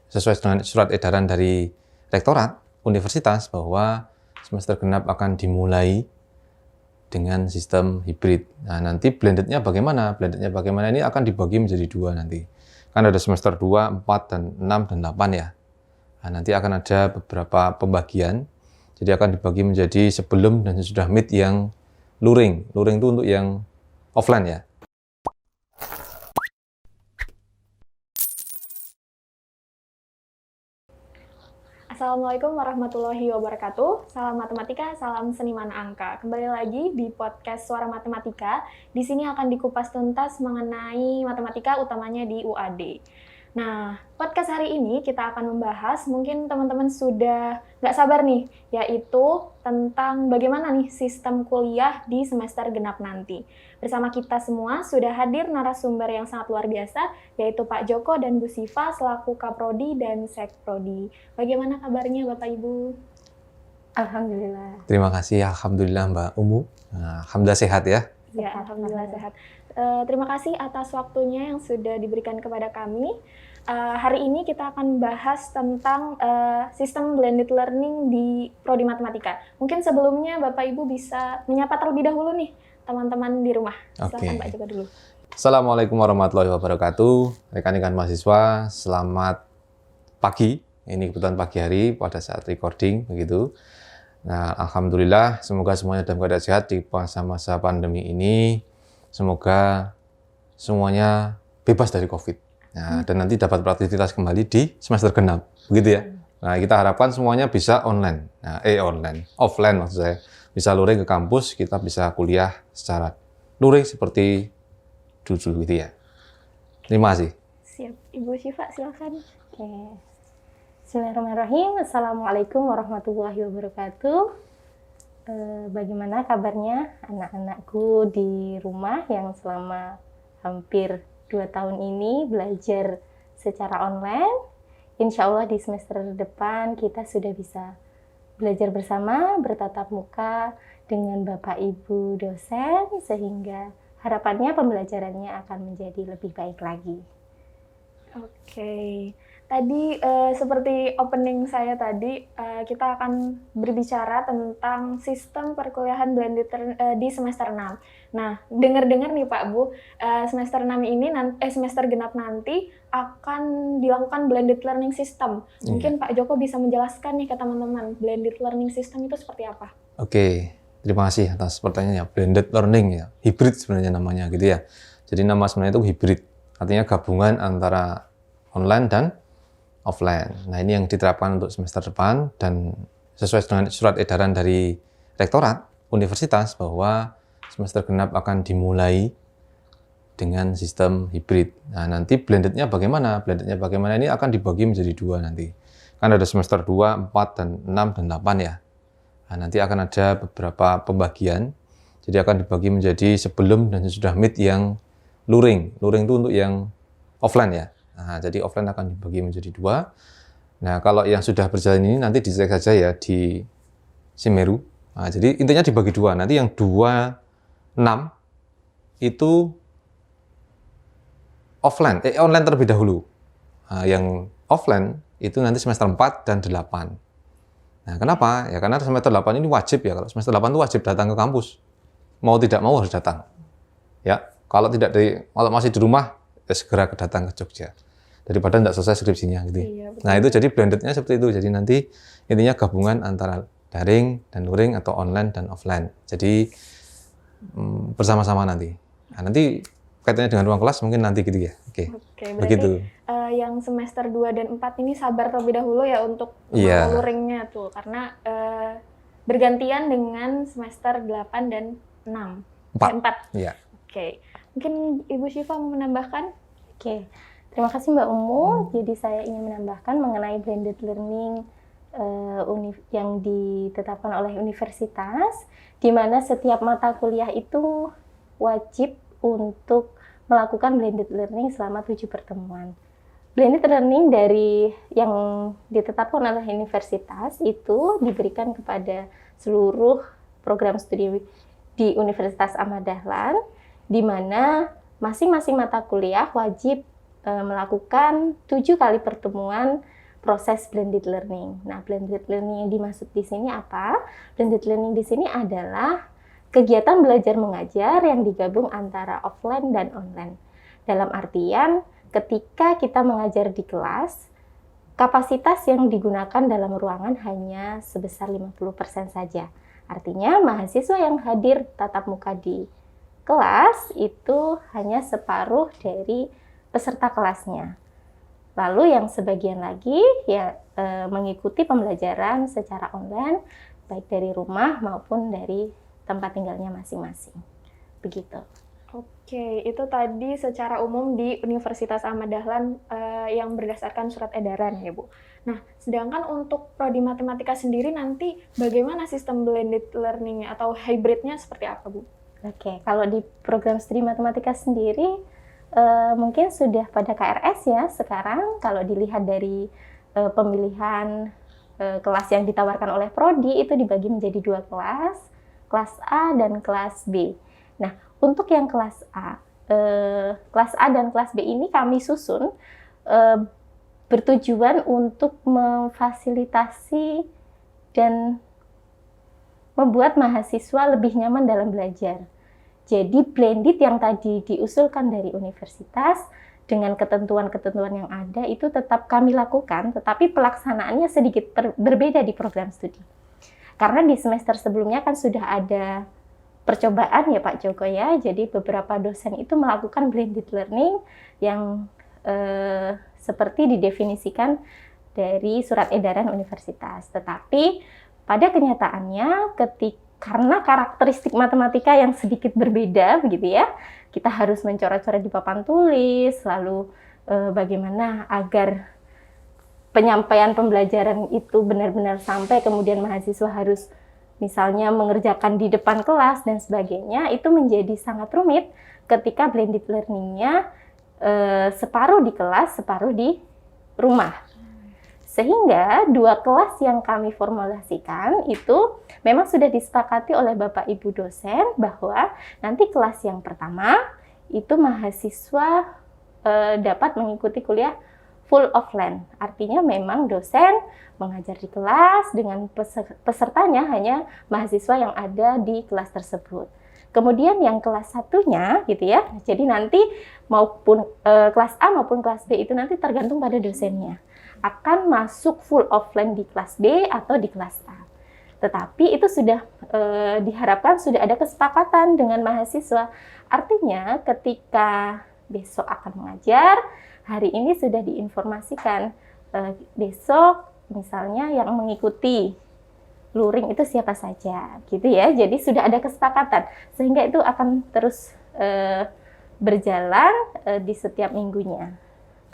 sesuai dengan surat edaran dari Rektorat Universitas bahwa semester genap akan dimulai dengan sistem hibrid. Nah, nanti blendednya bagaimana? Blendednya bagaimana ini akan dibagi menjadi dua nanti. Kan ada semester 2, 4, dan 6, dan 8 ya. Nah, nanti akan ada beberapa pembagian. Jadi akan dibagi menjadi sebelum dan sesudah mid yang luring. Luring itu untuk yang offline ya. Assalamualaikum warahmatullahi wabarakatuh. Salam matematika, salam seniman angka. Kembali lagi di podcast Suara Matematika. Di sini akan dikupas tuntas mengenai matematika, utamanya di UAD. Nah, podcast hari ini kita akan membahas, mungkin teman-teman sudah nggak sabar nih, yaitu tentang bagaimana nih sistem kuliah di semester genap nanti. Bersama kita semua sudah hadir narasumber yang sangat luar biasa, yaitu Pak Joko dan Bu Siva selaku Kaprodi dan Sekprodi. Bagaimana kabarnya Bapak Ibu? Alhamdulillah. Terima kasih, Alhamdulillah Mbak Umu. Nah, Alhamdulillah sehat ya. Ya, Alhamdulillah sehat. Terima kasih atas waktunya yang sudah diberikan kepada kami. Hari ini kita akan bahas tentang sistem blended learning di Prodi Matematika. Mungkin sebelumnya Bapak Ibu bisa menyapa terlebih dahulu nih teman-teman di rumah. Silakan Pak Joko dulu. Assalamualaikum warahmatullahi wabarakatuh. Rekan-rekan mahasiswa, selamat pagi. Ini kebetulan pagi hari pada saat recording begitu. Nah, alhamdulillah semoga semuanya dalam keadaan sehat di masa-masa pandemi ini. Semoga semuanya bebas dari COVID. Nah, dan nanti dapat beraktivitas kembali di semester genap, begitu ya. Nah, kita harapkan semuanya bisa online. Nah, offline maksud saya. Bisa luring ke kampus, kita bisa kuliah secara luring seperti dulu gitu ya. Terima kasih. Siap, Ibu Syifa silakan. Oke. Bismillahirrahmanirrahim. Assalamualaikum warahmatullahi wabarakatuh. Bagaimana kabarnya anak-anakku di rumah yang selama hampir 2 tahun ini belajar secara online? Insya Allah di semester depan kita sudah bisa belajar bersama, bertatap muka dengan Bapak Ibu dosen, sehingga harapannya pembelajarannya akan menjadi lebih baik lagi. Oke. Tadi seperti opening saya tadi, kita akan berbicara tentang sistem perkuliahan blended di semester 6. Nah, dengar-dengar nih Pak Bu, semester 6 ini semester genap nanti akan dilakukan blended learning system. Mungkin Pak Joko bisa menjelaskan nih ke teman-teman, blended learning system itu seperti apa? Oke, terima kasih atas pertanyaannya. Blended learning ya, hybrid sebenarnya namanya gitu ya. Jadi nama sebenarnya itu hybrid, artinya gabungan antara online dan offline. Nah, ini yang diterapkan untuk semester depan dan sesuai dengan surat edaran dari Rektorat Universitas bahwa semester genap akan dimulai dengan sistem hibrid. Nah, nanti blendednya bagaimana? Blendednya bagaimana ini akan dibagi menjadi dua nanti. Kan ada semester 2, 4, dan 6, dan 8 ya. Nah, nanti akan ada beberapa pembagian. Jadi akan dibagi menjadi sebelum dan sesudah mid yang luring. Luring itu untuk yang offline ya. Nah, jadi offline akan dibagi menjadi dua. Nah, kalau yang sudah berjalan ini nanti dicek saja ya di Semeru. Nah, jadi intinya dibagi dua. Nanti yang 26 itu online terlebih dahulu. Nah, yang offline itu nanti semester 4 dan 8. Nah, kenapa? Ya karena semester 8 ini wajib ya. Kalau semester 8 itu wajib datang ke kampus. Mau tidak mau harus datang. Ya, kalau masih di rumah, ya segera datang ke Jogja. Daripada tidak selesai skripsinya gitu. Iya, nah, itu jadi blendednya seperti itu. Jadi nanti intinya gabungan antara daring dan luring atau online dan offline. Jadi bersama-sama nanti. Nah, nanti kaitannya dengan ruang kelas mungkin nanti gitu ya. Oke, berarti begitu. Yang semester 2 dan 4 ini sabar terlebih dahulu ya untuk luringnya tuh. Karena bergantian dengan semester 8 dan 6. 4. Iya. Oke. Mungkin Ibu Syifa mau menambahkan? Oke. Terima kasih Mbak Umu. Jadi saya ingin menambahkan mengenai blended learning yang ditetapkan oleh universitas, di mana setiap mata kuliah itu wajib untuk melakukan blended learning selama 7 pertemuan. Blended learning dari yang ditetapkan oleh universitas itu diberikan kepada seluruh program studi di Universitas Ahmad Dahlan, di mana masing-masing mata kuliah wajib melakukan 7 kali pertemuan proses blended learning. Nah, blended learning yang dimaksud di sini apa? Blended learning di sini adalah kegiatan belajar mengajar yang digabung antara offline dan online. Dalam artian, ketika kita mengajar di kelas, kapasitas yang digunakan dalam ruangan hanya sebesar 50% saja. Artinya, mahasiswa yang hadir tatap muka di kelas itu hanya separuh dari peserta kelasnya. Lalu yang sebagian lagi ya mengikuti pembelajaran secara online, baik dari rumah maupun dari tempat tinggalnya masing-masing. Begitu. Oke, itu tadi secara umum di Universitas Ahmad Dahlan yang berdasarkan surat edaran ya Bu. Nah, sedangkan untuk prodi matematika sendiri nanti bagaimana sistem blended learning atau hybridnya seperti apa Bu? Oke, kalau di program studi matematika sendiri mungkin sudah pada KRS ya sekarang. Kalau dilihat dari pemilihan kelas yang ditawarkan oleh prodi itu dibagi menjadi 2 kelas, kelas A dan kelas B. Nah, untuk yang kelas A dan kelas B ini kami susun bertujuan untuk memfasilitasi dan membuat mahasiswa lebih nyaman dalam belajar. Jadi blended yang tadi diusulkan dari universitas dengan ketentuan-ketentuan yang ada itu tetap kami lakukan, tetapi pelaksanaannya sedikit berbeda di program studi. Karena di semester sebelumnya kan sudah ada percobaan ya Pak Joko ya, jadi beberapa dosen itu melakukan blended learning yang seperti didefinisikan dari surat edaran universitas. Tetapi pada kenyataannya karena karakteristik matematika yang sedikit berbeda begitu ya, kita harus mencoret-coret di papan tulis, lalu bagaimana agar penyampaian pembelajaran itu benar-benar sampai, kemudian mahasiswa harus misalnya mengerjakan di depan kelas dan sebagainya, itu menjadi sangat rumit ketika blended learning-nya separuh di kelas, separuh di rumah. Sehingga 2 kelas yang kami formulasikan itu memang sudah disepakati oleh Bapak Ibu dosen bahwa nanti kelas yang pertama itu mahasiswa dapat mengikuti kuliah full offline. Artinya memang dosen mengajar di kelas dengan pesertanya hanya mahasiswa yang ada di kelas tersebut. Kemudian yang kelas satunya gitu ya, jadi nanti maupun kelas A maupun kelas B itu nanti tergantung pada dosennya. Akan masuk full offline di kelas B atau di kelas A. Tetapi itu sudah diharapkan sudah ada kesepakatan dengan mahasiswa. Artinya ketika besok akan mengajar, hari ini sudah diinformasikan besok misalnya yang mengikuti luring itu siapa saja, gitu ya. Jadi sudah ada kesepakatan sehingga itu akan terus berjalan di setiap minggunya.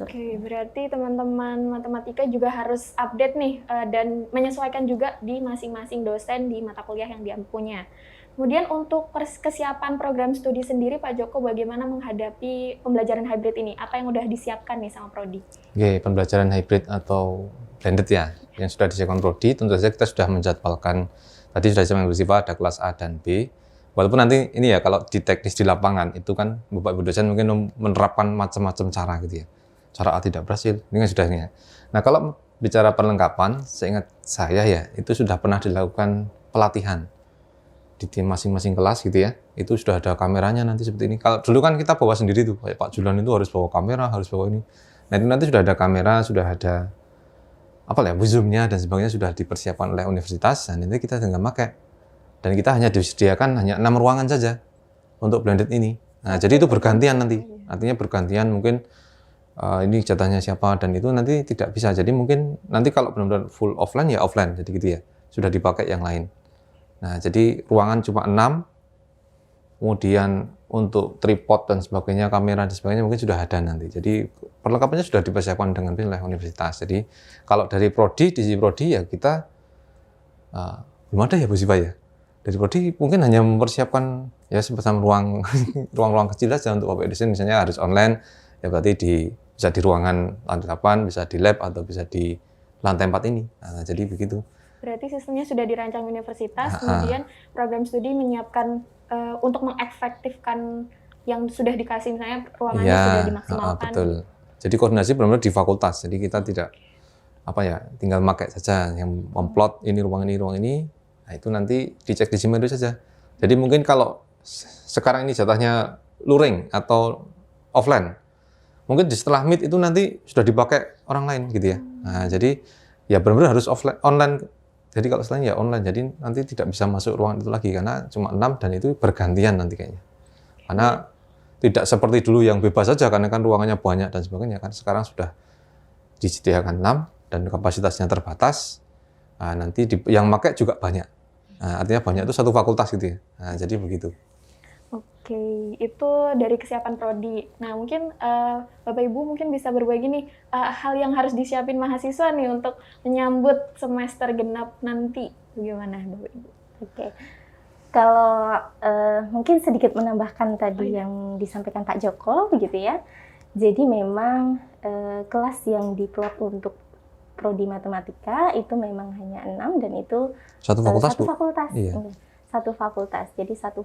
Oke, berarti teman-teman matematika juga harus update nih dan menyesuaikan juga di masing-masing dosen di mata kuliah yang dia punya. Kemudian untuk kesiapan program studi sendiri, Pak Joko, bagaimana menghadapi pembelajaran hybrid ini? Apa yang udah disiapkan nih sama Prodi? Oke, pembelajaran hybrid atau blended ya, yang sudah disiapkan Prodi, tentu saja kita sudah menjadwalkan, tadi sudah disebutkan bersifat ada kelas A dan B. Walaupun nanti ini ya, kalau di teknis di lapangan, itu kan Bapak Ibu dosen mungkin menerapkan macam-macam cara gitu ya. Cara A tidak berhasil, ini kan sudah ini ya. Nah, kalau bicara perlengkapan, seingat saya ya, itu sudah pernah dilakukan pelatihan di tim masing-masing kelas gitu ya. Itu sudah ada kameranya nanti seperti ini. Kalau dulu kan kita bawa sendiri tuh, kayak Pak Julan itu harus bawa kamera, harus bawa ini. Nah, itu nanti sudah ada kamera, sudah ada zoom-nya dan sebagainya sudah dipersiapkan oleh universitas, dan nanti kita tinggal pakai. Dan kita hanya disediakan hanya 6 ruangan saja untuk blended ini. Nah, jadi itu bergantian nanti. Artinya bergantian mungkin ini jatahnya siapa, dan itu nanti tidak bisa. Jadi mungkin nanti kalau benar-benar full offline ya offline, jadi gitu ya. Sudah dipakai yang lain. Nah, jadi ruangan cuma 6. Kemudian untuk tripod dan sebagainya, kamera dan sebagainya mungkin sudah ada nanti. Jadi perlengkapannya sudah dipersiapkan dengan oleh universitas. Jadi kalau dari prodi, di sisi prodi ya kita belum ada ya Bu Siva ya. Dari prodi mungkin hanya mempersiapkan ya semacam ruang-ruang kecil saja untuk Bapak dosen, misalnya harus online, ya berarti bisa di ruangan lantai 8, bisa di lab, atau bisa di lantai 4 ini. Nah, jadi begitu. Berarti sistemnya sudah dirancang universitas, kemudian program studi menyiapkan untuk mengefektifkan yang sudah dikasih, misalnya ruangannya sudah dimaksimalkan. Betul. Jadi koordinasi benar-benar di fakultas, jadi kita tidak tinggal pakai saja yang memplot ini ruang ini. Nah, itu nanti dicek di Gmail itu saja. Jadi mungkin kalau sekarang ini jatahnya luring atau offline, mungkin di setelah Meet itu nanti sudah dipakai orang lain gitu ya. Nah, jadi ya benar-benar harus offline, online. Jadi kalau setelahnya ya online, jadi nanti tidak bisa masuk ruangan itu lagi karena cuma 6 dan itu bergantian nanti kayaknya. Karena tidak seperti dulu yang bebas saja karena kan ruangannya banyak dan sebagainya, kan sekarang sudah disediakan 6 dan kapasitasnya terbatas. Nah, nanti yang pakai juga banyak. Nah, artinya banyak itu satu fakultas gitu ya. Nah, jadi begitu. Oke, itu dari kesiapan prodi. Nah, mungkin Bapak Ibu mungkin bisa berbagi nih hal yang harus disiapin mahasiswa nih untuk menyambut semester genap nanti. Bagaimana Bapak Ibu? Oke. Kalau mungkin sedikit menambahkan tadi yang disampaikan Pak Joko begitu ya. Jadi memang kelas yang diplot untuk prodi matematika itu memang hanya 6 dan itu Satu fakultas, satu Bu? fakultas. Iya. Satu fakultas. Jadi satu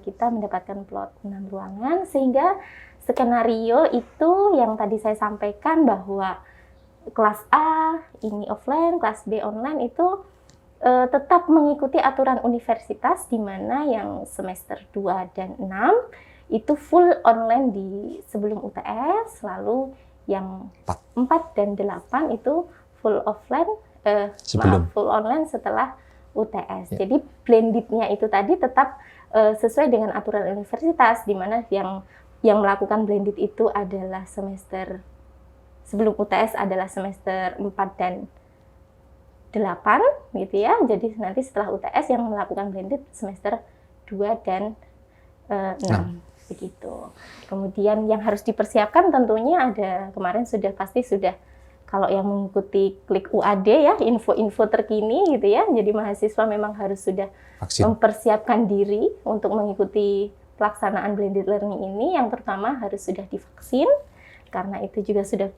kita mendapatkan plot 6 ruangan sehingga skenario itu yang tadi saya sampaikan bahwa kelas A ini offline, kelas B online itu tetap mengikuti aturan universitas di mana yang semester 2 dan 6 itu full online di sebelum UTS, lalu yang 4 dan 8 itu full offline full online setelah UTS. Ya. Jadi blendednya itu tadi tetap sesuai dengan aturan universitas di mana yang melakukan blended itu adalah semester sebelum UTS adalah semester 4 dan 8 gitu ya. Jadi nanti setelah UTS yang melakukan blended semester 2 dan 6 begitu. Kemudian yang harus dipersiapkan tentunya ada kemarin sudah kalau yang mengikuti Klik UAD ya, info-info terkini gitu ya. Jadi mahasiswa memang harus sudah mempersiapkan diri untuk mengikuti pelaksanaan blended learning ini. Yang pertama harus sudah divaksin karena itu juga sudah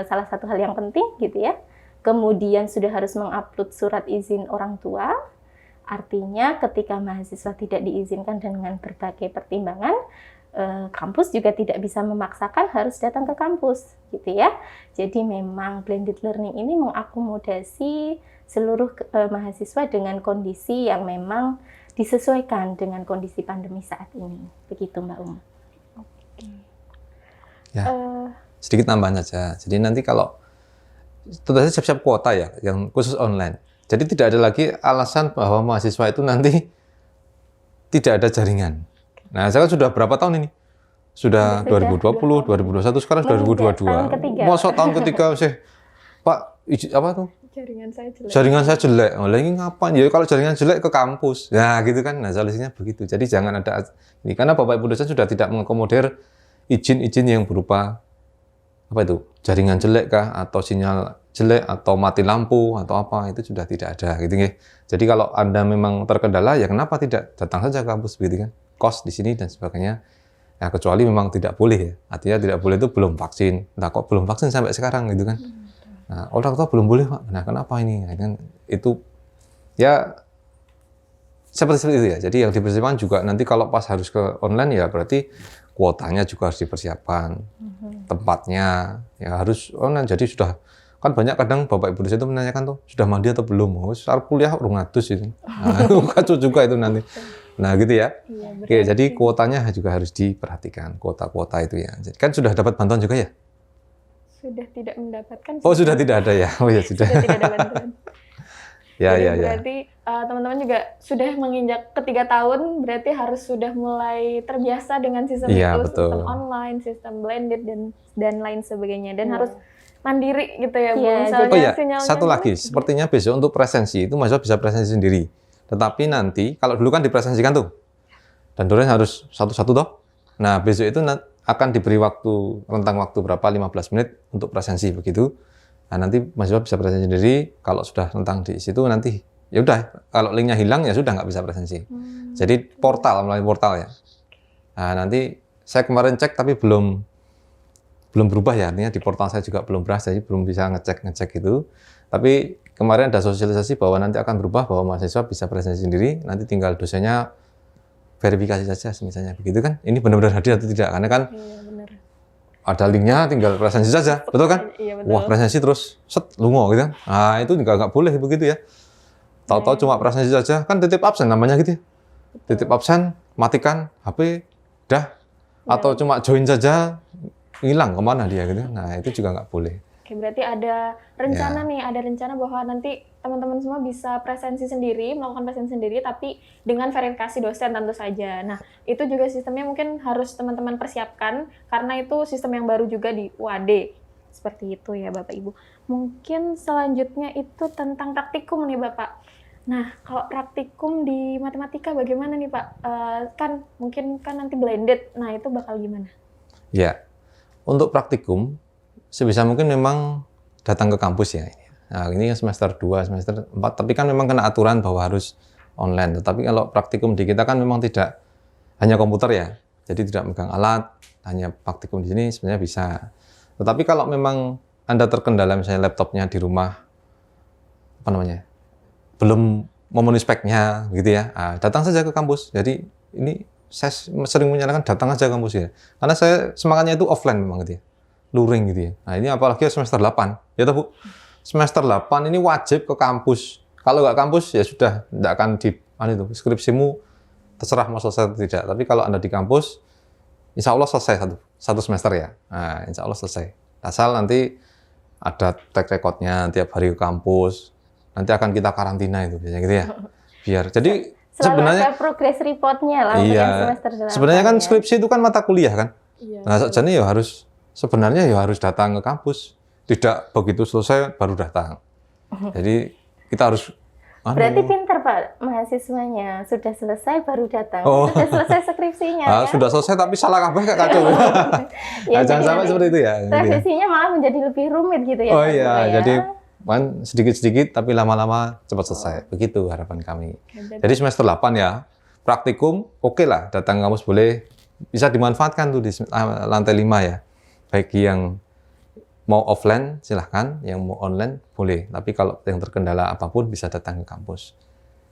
salah satu hal yang penting gitu ya. Kemudian sudah harus mengupload surat izin orang tua. Artinya ketika mahasiswa tidak diizinkan dengan berbagai pertimbangan, kampus juga tidak bisa memaksakan harus datang ke kampus gitu ya. Jadi memang blended learning ini mengakomodasi seluruh mahasiswa dengan kondisi yang memang disesuaikan dengan kondisi pandemi saat ini. Begitu Mbak Oke. Ya, sedikit tambahan saja. Jadi nanti kalau tentu saja siap-siap kuota ya, yang khusus online. Jadi tidak ada lagi alasan bahwa mahasiswa itu nanti tidak ada jaringan. Nah, saya kan sudah berapa tahun ini? Sudah 2020, 2021, sekarang 2022. Masa tahun ketiga sih, Pak, apa tuh? Jaringan saya jelek. Jaringan saya jelek. Oh, lagi ngapain? Ya kalau jaringan jelek ke kampus. Nah, gitu kan. Nah, solusinya begitu. Jadi jangan ada ini karena Bapak Ibu dosen sudah tidak mengakomodir izin-izin yang berupa apa itu? Jaringan jelek kah atau sinyal jelek atau mati lampu atau apa, itu sudah tidak ada gitu ya. Jadi kalau Anda memang terkendala ya kenapa tidak datang saja ke kampus begitu kan. Kos di sini dan sebagainya. Ya, kecuali memang tidak boleh ya. Artinya tidak boleh itu belum vaksin. Nah, kok belum vaksin sampai sekarang gitu kan. Nah, orang tua belum boleh, Pak. Nah, kenapa ini? Nah, kan itu ya seperti itu ya. Jadi yang dipersiapkan juga nanti kalau pas harus ke online ya berarti kuotanya juga harus dipersiapkan. Tempatnya ya harus online. Jadi sudah kan banyak kadang Bapak Ibu dosen itu menanyakan tuh sudah mandi atau belum? Oh, soal kuliah urung ngadus itu. Nah, itu kacau juga itu nanti. Nah, gitu ya. Iya, oke, jadi kuotanya juga harus diperhatikan, kuota-kuota itu ya. Jadi kan sudah dapat bantuan juga ya? Sudah tidak mendapatkan. Oh, sudah tidak ada ya? Oh ya, sudah. Sudah tidak ada bantuan. Ya. Berarti teman-teman juga sudah menginjak ke 3 tahun, berarti harus sudah mulai terbiasa dengan sistem itu, betul. Sistem online, sistem blended, dan lain sebagainya. Dan harus mandiri gitu ya, Bu. Misalnya, oh ya, satu lagi, sepertinya besok untuk presensi, itu mahasiswa bisa presensi sendiri. Tetapi nanti, kalau dulu kan dipresensikan tuh, dan dosen harus satu-satu toh. Nah, besok itu akan diberi rentang waktu berapa, 15 menit untuk presensi begitu. Nah, nanti mahasiswa bisa presensi sendiri, kalau sudah rentang di situ nanti, ya udah, kalau linknya hilang ya sudah nggak bisa presensi. Jadi melalui portal ya. Nah, nanti saya kemarin cek tapi belum berubah ya, artinya di portal saya juga belum berubah, jadi belum bisa ngecek itu. Tapi kemarin ada sosialisasi bahwa nanti akan berubah, bahwa mahasiswa bisa presensi sendiri, nanti tinggal dosennya verifikasi saja misalnya begitu kan. Ini benar-benar hadir atau tidak, karena kan ada linknya, tinggal presensi saja, betul kan? Iya, betul. Wah, presensi terus set lungo gitu. Nah, itu juga nggak boleh begitu ya. Tahu-tahu cuma presensi saja, kan titip absen namanya gitu ya. Titip absen, matikan HP, dah. Atau cuma join saja, hilang kemana dia gitu. Nah, itu juga nggak boleh. Oke, berarti ada rencana nih, ada rencana bahwa nanti teman-teman semua bisa presensi sendiri, melakukan presensi sendiri, tapi dengan verifikasi dosen tentu saja. Nah, itu juga sistemnya mungkin harus teman-teman persiapkan, karena itu sistem yang baru juga di UAD. Seperti itu ya Bapak Ibu. Mungkin selanjutnya itu tentang praktikum nih Bapak. Nah, kalau praktikum di matematika bagaimana nih Pak? Kan mungkin kan nanti blended, nah itu bakal gimana? Ya, untuk praktikum, sebisa mungkin memang datang ke kampus ya. Nah, ini semester 2, semester 4, tapi kan memang kena aturan bahwa harus online. Tetapi kalau praktikum di kita kan memang tidak hanya komputer ya, jadi tidak megang alat, hanya praktikum di sini sebenarnya bisa. Tetapi kalau memang Anda terkendala misalnya laptopnya di rumah, apa namanya, belum memenuhi speknya gitu ya, datang saja ke kampus. Jadi ini saya sering menyarankan datang aja ke kampus ya, karena saya semangatnya itu offline memang gitu ya. Luring gitu ya. Nah ini apalagi semester 8, ya Bu. Semester 8 ini wajib ke kampus. Kalau nggak kampus ya sudah, nggak akan skripsimu terserah mau selesai atau tidak. Tapi kalau Anda di kampus, insya Allah selesai satu semester ya. Nah, insya Allah selesai. Asal nanti ada track recordnya tiap hari ke kampus. Nanti akan kita karantina itu biasanya gitu ya. Biar jadi sebenarnya ada progress reportnya lah iya, yang semester 8. Sebenarnya kan ya. skripsi itu kan mata kuliah kan. Iya, Nah, jadi ya harus datang ke kampus. Tidak begitu selesai baru datang. Jadi kita harus Berarti pintar Pak mahasiswanya, sudah selesai baru datang. Oh. Sudah selesai skripsinya kan? Sudah selesai tapi salah kabeh kayak kacau. Ya, Jangan sampai seperti itu ya. Revisinya malah menjadi lebih rumit gitu ya. Oh Pak, iya, ya. jadi kan sedikit-sedikit tapi lama-lama cepat selesai. Begitu harapan kami. Jadi semester 8 ya, praktikum oke lah, datang kampus boleh, bisa dimanfaatkan tuh di lantai 5 ya. Bagi yang mau offline silahkan, yang mau online boleh. Tapi kalau yang terkendala apapun bisa datang ke kampus.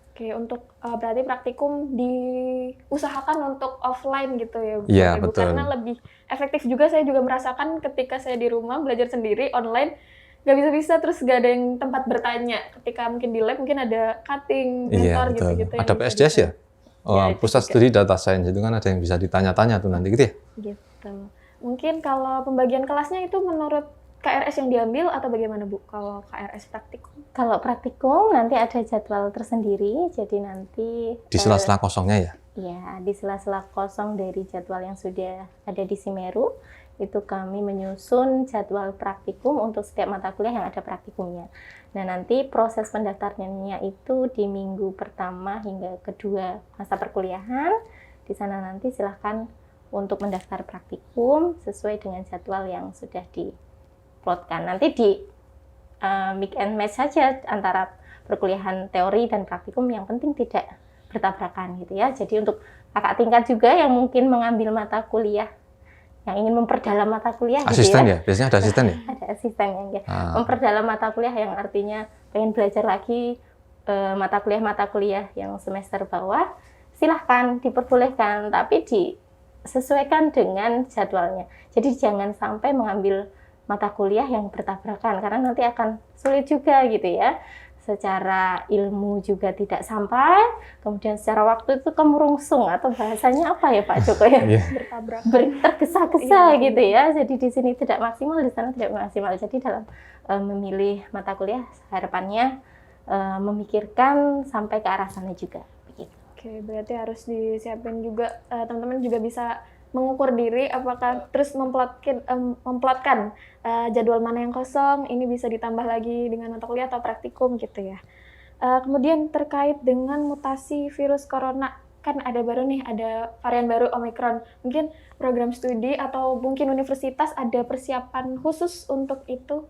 Oke, untuk berarti praktikum diusahakan untuk offline gitu ya Bu. Iya, Ibu. betul. Karena lebih efektif juga, saya juga merasakan ketika saya di rumah belajar sendiri online, nggak bisa-bisa terus nggak ada yang tempat bertanya. Ketika mungkin di lab mungkin ada cutting, Iya, mentor betul. gitu-gitu. Ada PSDS ya? Oh, Ya, itu pusat juga. studi data science itu kan ada yang bisa ditanya-tanya tuh nanti gitu ya? Gitu. Mungkin kalau pembagian kelasnya itu menurut KRS yang diambil atau bagaimana Bu? Kalau KRS praktikum? Kalau praktikum nanti ada jadwal tersendiri, jadi nanti Di sela-sela kosongnya ya? ya di sela-sela kosong dari jadwal yang sudah ada di Simeru, itu kami menyusun jadwal praktikum untuk setiap mata kuliah yang ada praktikumnya. Nah nanti proses pendaftarannya itu di minggu pertama hingga kedua masa perkuliahan. Di sana nanti silahkan untuk mendaftar praktikum sesuai dengan jadwal yang sudah diplotkan. Nanti di mix and match saja antara perkuliahan teori dan praktikum, yang penting tidak bertabrakan gitu ya. Jadi untuk kakak tingkat juga yang mungkin mengambil mata kuliah, yang ingin memperdalam mata kuliah Asisten gitu ya? Biasanya ada asisten ya? Ada asistennya ya. Ah. Memperdalam mata kuliah yang artinya pengen belajar lagi mata kuliah yang semester bawah, silahkan diperbolehkan, tapi disesuaikan dengan jadwalnya. Jadi jangan sampai mengambil mata kuliah yang bertabrakan, karena nanti akan sulit juga gitu ya. Secara ilmu juga tidak sampai, kemudian secara waktu itu kemurungsung, atau bahasanya apa ya Pak Joko ya? Iya. Bertabrak. Tergesa-gesa Iya. gitu ya. Jadi di sini tidak maksimal, di sana tidak maksimal. Jadi dalam memilih mata kuliah harapannya memikirkan sampai ke arah sana juga. Begitu. Oke, berarti harus disiapin juga, teman-teman juga bisa mengukur diri apakah terus memplotkan jadwal mana yang kosong, ini bisa ditambah lagi dengan mata kuliah atau praktikum gitu ya. Kemudian terkait dengan mutasi virus corona, kan ada baru nih, ada varian baru Omicron. Mungkin program studi atau mungkin universitas ada persiapan khusus untuk itu?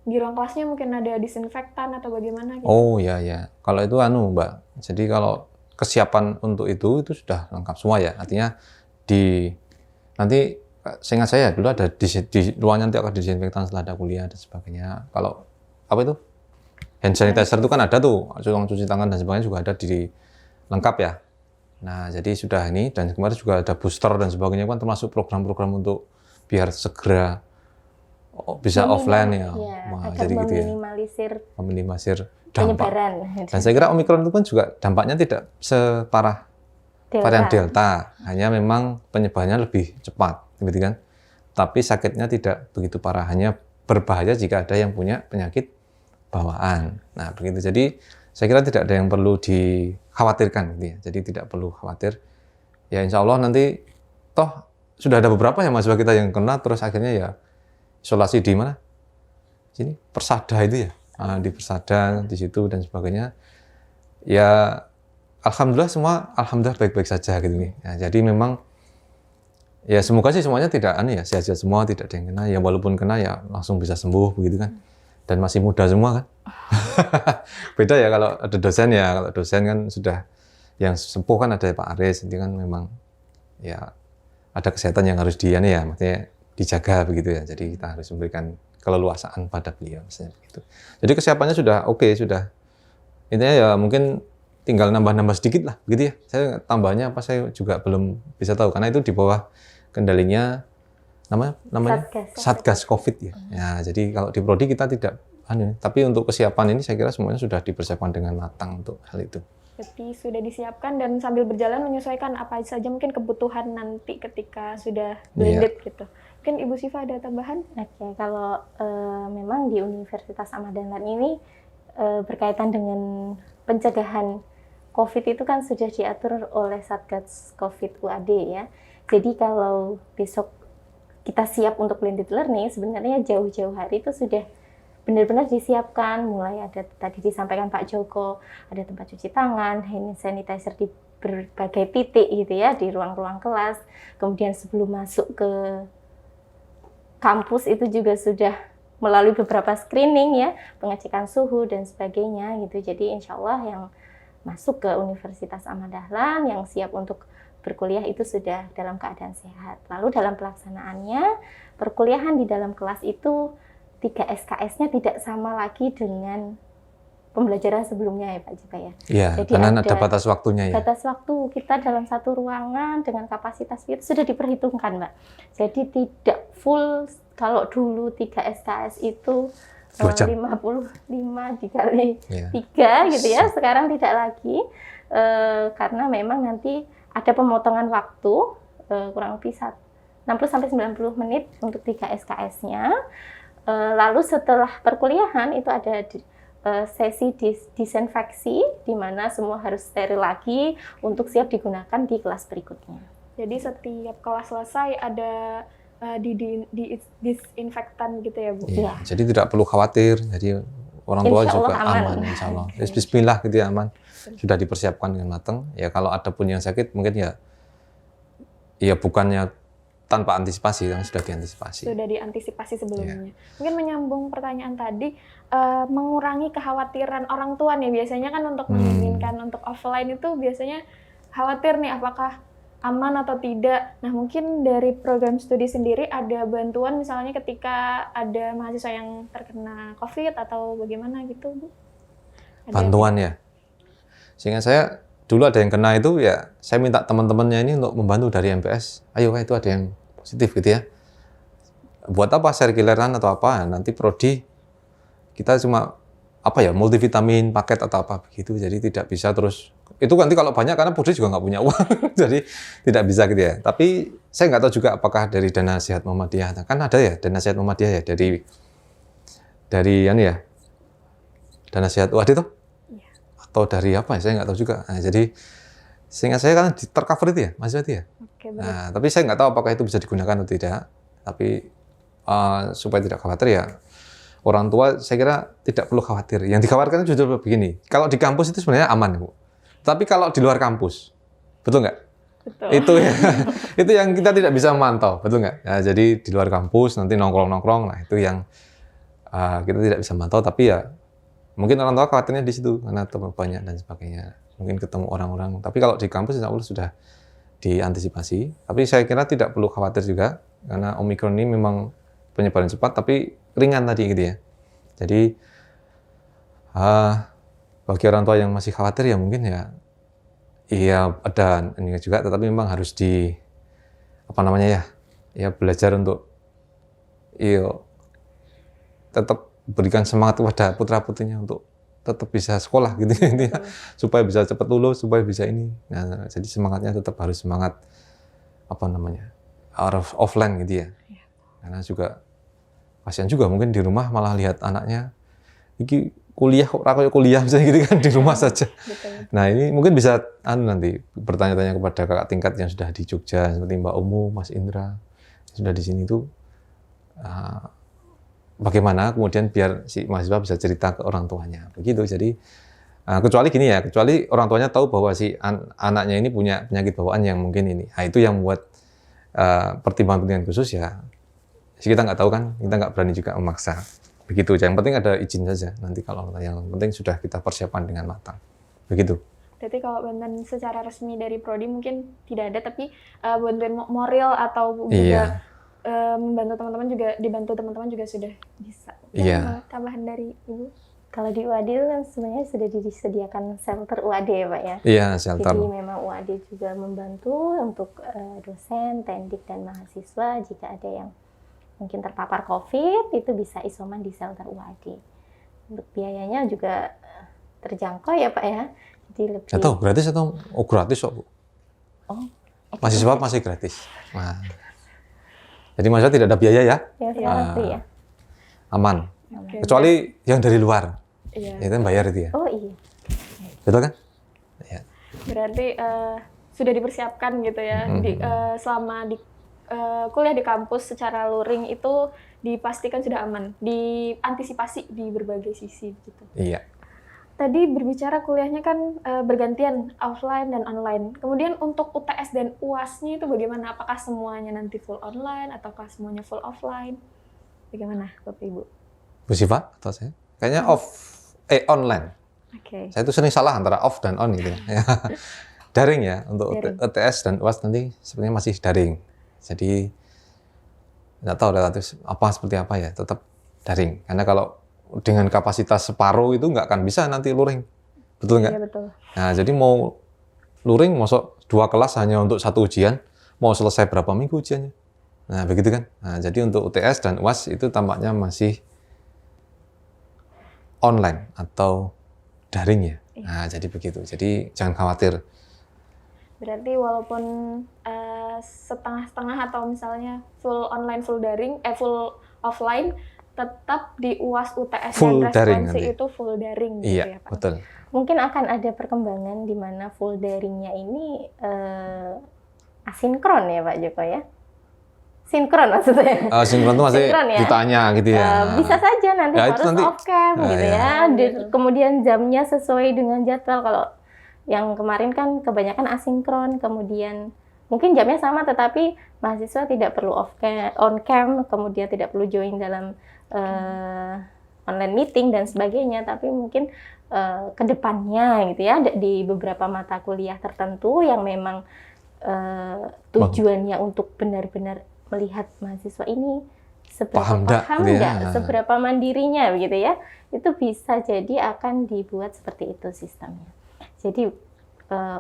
Di ruang kelasnya mungkin ada disinfektan atau bagaimana gitu? Oh ya ya. Kalau itu Mbak. Jadi kalau kesiapan untuk itu sudah lengkap semua ya. Artinya nanti seingat saya dulu ada di ruangan nanti akan disinfektan setelah ada kuliah dan sebagainya. Kalau apa itu? Hand sanitizer itu kan ada tuh, ruang cuci tangan dan sebagainya juga ada di lengkap ya. Nah, jadi sudah ini, dan kemarin juga ada booster dan sebagainya kan termasuk program-program untuk biar segera bisa offline ya. Wah, agar jadi gitu ya. meminimalisir Dampak. penyebaran. Dan saya kira Omikron itu pun juga dampaknya tidak separah varian Delta, hanya memang penyebarannya lebih cepat, gitu kan. Tapi sakitnya tidak begitu parah, hanya berbahaya jika ada yang punya penyakit bawaan. Nah, begitu. Jadi saya kira tidak ada yang perlu dikhawatirkan, gitu ya. Jadi tidak perlu khawatir. Ya insya Allah nanti toh sudah ada beberapa ya mahasiswa kita yang kena, terus akhirnya ya isolasi di mana? Sini Persada itu ya, di Persada di situ dan sebagainya. Ya alhamdulillah baik-baik saja gitu nih. Ya, jadi memang ya semoga sih semuanya tidak sehat-sehat semua, tidak ada yang kena. Ya walaupun kena ya langsung bisa sembuh begitu kan. Dan masih muda semua kan. Beda ya kalau ada dosen ya, kalau dosen kan sudah yang sepuh kan ada Pak Aris, itu kan memang ya ada kesehatan yang harus maksudnya dijaga begitu ya. Jadi kita harus memberikan keleluasaan pada beliau misalnya begitu. Jadi kesiapannya sudah oke, sudah. Intinya ya mungkin tinggal nambah-nambah sedikit lah begitu ya. Saya tambahnya apa saya juga belum bisa tahu karena itu di bawah kendalinya namanya Satgas Covid ya. Ya, jadi kalau di prodi kita tidak tapi untuk kesiapan ini saya kira semuanya sudah dipersiapkan dengan matang untuk hal itu. Berarti sudah disiapkan dan sambil berjalan menyesuaikan apa saja mungkin kebutuhan nanti ketika sudah blended gitu. Mungkin Ibu Siva ada tambahan? Oke, kalau memang di Universitas Ahmad Dahlan ini berkaitan dengan pencegahan COVID itu kan sudah diatur oleh Satgas COVID UAD ya. Jadi kalau besok kita siap untuk blended learning, sebenarnya jauh-jauh hari itu sudah benar-benar disiapkan. Mulai ada tadi disampaikan Pak Joko, ada tempat cuci tangan, hand sanitizer di berbagai titik gitu ya, di ruang-ruang kelas. Kemudian sebelum masuk ke kampus itu juga sudah melalui beberapa screening ya, pengecekan suhu dan sebagainya gitu. Jadi insya Allah yang masuk ke Universitas Ahmad Dahlan yang siap untuk berkuliah itu sudah dalam keadaan sehat. Lalu dalam pelaksanaannya, perkuliahan di dalam kelas itu 3 SKS-nya tidak sama lagi dengan pembelajaran sebelumnya ya Pak Jika ya. Iya, karena ada batas waktunya ya. Batas waktu kita dalam satu ruangan dengan kapasitas itu sudah diperhitungkan Mbak. Jadi tidak full, kalau dulu 3 SKS itu 55 dikali 3 gitu ya, sekarang tidak lagi karena memang nanti ada pemotongan waktu kurang lebih 60-90 menit untuk 3 SKS-nya. Lalu setelah perkuliahan itu ada sesi disinfeksi di mana semua harus steril lagi untuk siap digunakan di kelas berikutnya. Jadi setiap kelas selesai ada disinfektan gitu ya Bu? Iya, jadi tidak perlu khawatir. Jadi orang tua juga aman insya Allah. Bismillah gitu ya, aman. Sudah dipersiapkan dengan matang. Ya kalau ada pun yang sakit mungkin ya bukannya tanpa antisipasi, yang sudah diantisipasi. Sudah diantisipasi sebelumnya. Mungkin menyambung pertanyaan tadi, mengurangi kekhawatiran orang tua nih. Biasanya kan untuk menginginkan untuk offline itu biasanya khawatir nih apakah aman atau tidak. Nah mungkin dari program studi sendiri ada bantuan misalnya ketika ada mahasiswa yang terkena COVID atau bagaimana gitu Bu? Bantuan ya? Sehingga saya dulu ada yang kena itu ya saya minta teman-temannya ini untuk membantu dari MPS. Ayo itu ada yang positif gitu ya. Buat apa sirkuleran atau apa? Nanti prodi kita cuma multivitamin paket atau apa begitu. Jadi tidak bisa terus itu nanti kalau banyak karena prodi juga nggak punya uang. Jadi tidak bisa gitu ya. Tapi saya nggak tahu juga apakah dari Dana Sehat Muhammadiyah. Kan ada ya Dana Sehat Muhammadiyah ya dari Dana Sehat UAD itu. Atau dari apa ya, saya nggak tahu juga. Nah, jadi sehingga saya kan tercover itu ya, mahasiswa itu ya. Oke, nah, tapi saya nggak tahu apakah itu bisa digunakan atau tidak. Tapi supaya tidak khawatir ya, orang tua saya kira tidak perlu khawatir. Yang dikhawatirkan jujur begini, kalau di kampus itu sebenarnya aman Bu. Tapi kalau di luar kampus, betul nggak? Betul. Itu ya, itu yang kita tidak bisa memantau, betul nggak? Nah, jadi di luar kampus nanti nongkrong-nongkrong, nah itu yang kita tidak bisa memantau. Tapi ya mungkin orang tua khawatirnya di situ karena teman banyak dan sebagainya. Mungkin ketemu orang-orang. Tapi kalau di kampus insya Allah sudah diantisipasi. Tapi saya kira tidak perlu khawatir juga karena Omikron ini memang penyebaran cepat tapi ringan tadi gitu ya. Jadi bagi orang tua yang masih khawatir ya mungkin ya ada ini juga, tetapi memang harus belajar untuk tetap berikan semangat kepada putra-putrinya untuk tetap bisa sekolah gitu intinya, supaya bisa cepat lulus, supaya bisa ini. Nah, jadi semangatnya tetap harus semangat offline gitu ya. Karena juga kasihan juga mungkin di rumah malah lihat anaknya iki kuliah kok kayak kuliah misalnya gitu kan di rumah saja. Betul. Nah, ini mungkin bisa nanti bertanya-tanya kepada kakak tingkat yang sudah di Jogja seperti Mbak Umu, Mas Indra sudah di sini tuh bagaimana kemudian biar si mahasiswa bisa cerita ke orang tuanya begitu. Jadi kecuali gini ya, kecuali orang tuanya tahu bahwa si anaknya ini punya penyakit bawaan yang mungkin ini. Nah, itu yang membuat pertimbangan khusus ya. Kita nggak tahu kan, kita nggak berani juga memaksa. Begitu. Yang penting ada izin saja. Nanti kalau yang penting sudah kita persiapkan dengan matang. Begitu. Berarti kalau bantuan secara resmi dari Prodi mungkin tidak ada, tapi bantuan moral atau juga membantu teman-teman juga, dibantu teman-teman juga sudah bisa. Iya. Tambahan dari Ibu? Kalau di UAD itu kan sebenarnya sudah disediakan shelter UAD ya Pak ya. Iya, shelter. Jadi memang UAD juga membantu untuk dosen, tendik, dan mahasiswa jika ada yang mungkin terpapar COVID itu bisa isoman di shelter UAD. Untuk biayanya juga terjangkau ya Pak ya. Jadi lebih. Nggak tahu gratis atau gratis kok Bu? Oh. Mahasiswa masih gratis. Nah. Jadi mahasiswa tidak ada biaya ya? Ya sekarang free ya. Aman. Okay. Kecuali yang dari luar. Iya. Itu kan bayar itu ya. Oh iya. Betul kan? Ya. Berarti sudah dipersiapkan gitu ya. Selama di kuliah di kampus secara luring itu dipastikan sudah aman, diantisipasi di berbagai sisi gitu. Iya. Tadi berbicara kuliahnya kan bergantian offline dan online. Kemudian untuk UTS dan UAS-nya itu bagaimana? Apakah semuanya nanti full online ataukah semuanya full offline? Bagaimana Bapak Ibu? Bu Siva atau saya? Kayaknya online. Oke. Saya itu sering salah antara off dan on gitu. Daring ya untuk Daring. UTS dan UAS nanti sebenarnya masih daring. Jadi nggak tahu relatif seperti apa ya, tetap daring. Karena kalau dengan kapasitas separuh itu nggak akan bisa nanti luring, betul nggak? Iya betul. Nah jadi mau luring, masuk 2 kelas hanya untuk 1 ujian, mau selesai berapa minggu ujiannya? Nah begitu kan? Nah jadi untuk UTS dan UAS itu tampaknya masih online atau daring ya. Nah jadi begitu. Jadi jangan khawatir. Berarti walaupun setengah-setengah atau misalnya full online, full daring, full offline, tetap di UAS, UTS, Full dan daring responsi nanti. itu full daring gitu Iya ya Pak? betul. Mungkin akan ada perkembangan di mana full daringnya ini asinkron ya Pak Joko ya? Sinkron maksudnya. Sinkron itu masih Sinkron ya? ditanya gitu ya. Bisa saja nanti Ya, itu harus nanti. off cam gitu Iya. ya. Kemudian jamnya sesuai dengan jadwal. Kalau yang kemarin kan kebanyakan asinkron, kemudian mungkin jamnya sama tetapi mahasiswa tidak perlu on cam, kemudian tidak perlu join dalam online meeting dan sebagainya, tapi mungkin kedepannya gitu ya di beberapa mata kuliah tertentu yang memang tujuannya untuk benar-benar melihat mahasiswa ini seberapa paham gitu nggak, seberapa mandirinya begitu ya, itu bisa jadi akan dibuat seperti itu sistemnya. Jadi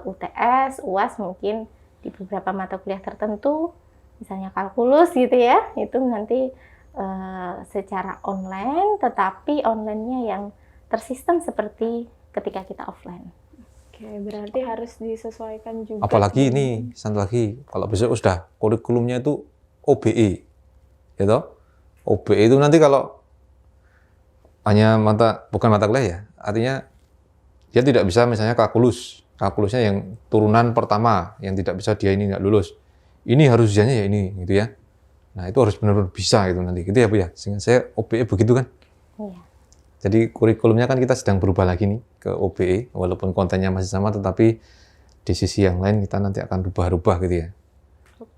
UTS, UAS mungkin di beberapa mata kuliah tertentu, misalnya kalkulus gitu ya, itu nanti secara online, tetapi online-nya yang tersistem seperti ketika kita offline. Oke, berarti harus disesuaikan juga. Apalagi ini, satu lagi, kalau besok sudah kurikulumnya itu OBE, gitu. OBE itu nanti kalau hanya bukan mata kuliah ya, artinya dia tidak bisa misalnya kalkulusnya yang turunan pertama, yang tidak bisa dia ini nggak lulus. Ini harus ujiannya ya ini, gitu ya. Nah itu harus benar-benar bisa gitu nanti, gitu ya Bu ya. Sehingga saya OBE begitu kan. Iya. Jadi kurikulumnya kan kita sedang berubah lagi nih ke OBE, walaupun kontennya masih sama, tetapi di sisi yang lain kita nanti akan rubah-rubah gitu ya.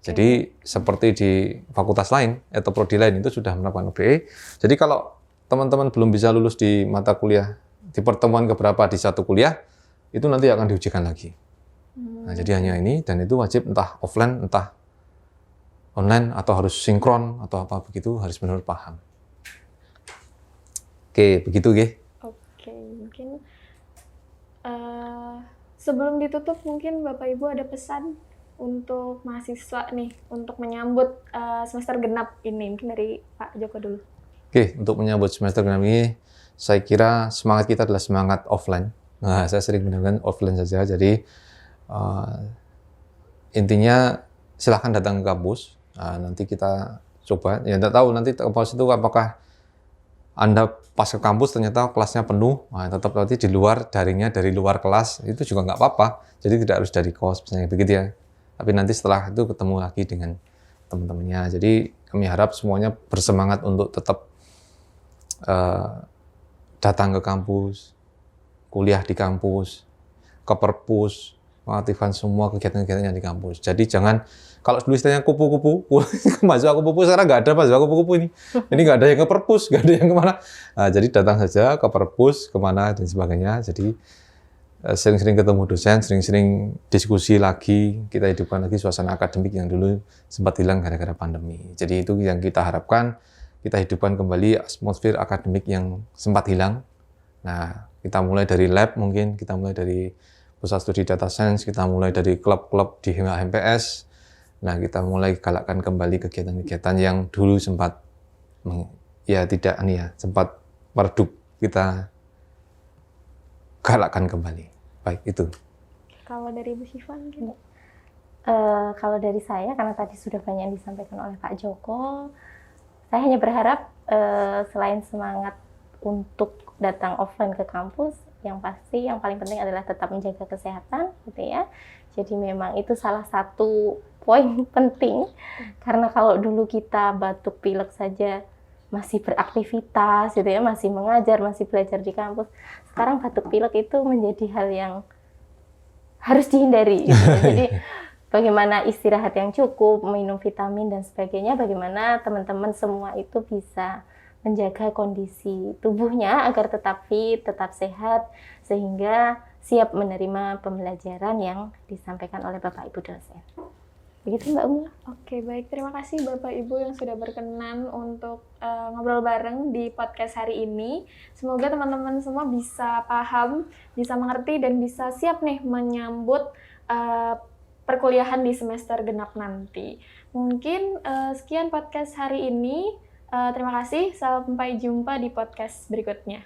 Jadi seperti di fakultas lain atau prodi lain itu sudah menerapkan OBE. Jadi kalau teman-teman belum bisa lulus di mata kuliah di pertemuan keberapa di satu kuliah, itu nanti akan diujikan lagi. Nah, jadi hanya ini, dan itu wajib entah offline, entah online, atau harus sinkron atau apa begitu, harus benar paham. Oke, begitu Ge. Oke, mungkin sebelum ditutup mungkin Bapak Ibu ada pesan untuk mahasiswa nih untuk menyambut semester genap ini? Mungkin dari Pak Joko dulu. Oke, untuk menyambut semester genap ini, saya kira semangat kita adalah semangat offline. Nah, saya sering menggunakan offline saja. Jadi intinya silahkan datang ke kampus. Nanti kita coba. Ya, tidak tahu nanti kampus itu apakah Anda pas ke kampus ternyata kelasnya penuh. Tetap nanti di luar daringnya dari luar kelas itu juga nggak apa-apa. Jadi tidak harus dari kos, misalnya begitu ya. Tapi nanti setelah itu ketemu lagi dengan teman-temannya. Jadi kami harap semuanya bersemangat untuk tetap datang ke kampus, kuliah di kampus, ke perpus, mengaktifkan semua kegiatan-kegiatannya di kampus. Jadi jangan, kalau dulu istilahnya kupu-kupu, mahasiswa kupu-kupu, sekarang nggak ada mahasiswa kupu-kupu ini. Ini nggak ada yang ke perpus, nggak ada yang kemana. Nah, jadi datang saja ke perpus, kemana, dan sebagainya. Jadi sering-sering ketemu dosen, sering-sering diskusi lagi, kita hidupkan lagi suasana akademik yang dulu sempat hilang gara-gara pandemi. Jadi itu yang kita harapkan, kita hidupkan kembali atmosfer akademik yang sempat hilang. Nah, kita mulai dari lab mungkin, kita mulai dari pusat studi data science, kita mulai dari klub-klub di HMPS. Nah, kita mulai galakkan kembali kegiatan-kegiatan yang dulu sempat sempat meredup, kita galakkan kembali. Baik, itu. Kalau dari Bu Syifa mungkin? Kalau dari saya, karena tadi sudah banyak yang disampaikan oleh Pak Joko, saya hanya berharap selain semangat untuk datang offline ke kampus, yang pasti yang paling penting adalah tetap menjaga kesehatan, gitu ya. Jadi memang itu salah satu poin penting, karena kalau dulu kita batuk pilek saja masih beraktivitas, gitu ya, masih mengajar, masih belajar di kampus. Sekarang batuk pilek itu menjadi hal yang harus dihindari. Gitu. Jadi bagaimana istirahat yang cukup, minum vitamin dan sebagainya, bagaimana teman-teman semua itu bisa menjaga kondisi tubuhnya agar tetap fit, tetap sehat, sehingga siap menerima pembelajaran yang disampaikan oleh Bapak Ibu dosen. Begitu Mbak Umi. Oke, baik. Terima kasih Bapak Ibu yang sudah berkenan untuk ngobrol bareng di podcast hari ini. Semoga teman-teman semua bisa paham, bisa mengerti, dan bisa siap nih menyambut perkuliahan di semester genap nanti. Mungkin sekian podcast hari ini. Terima kasih. Sampai jumpa di podcast berikutnya.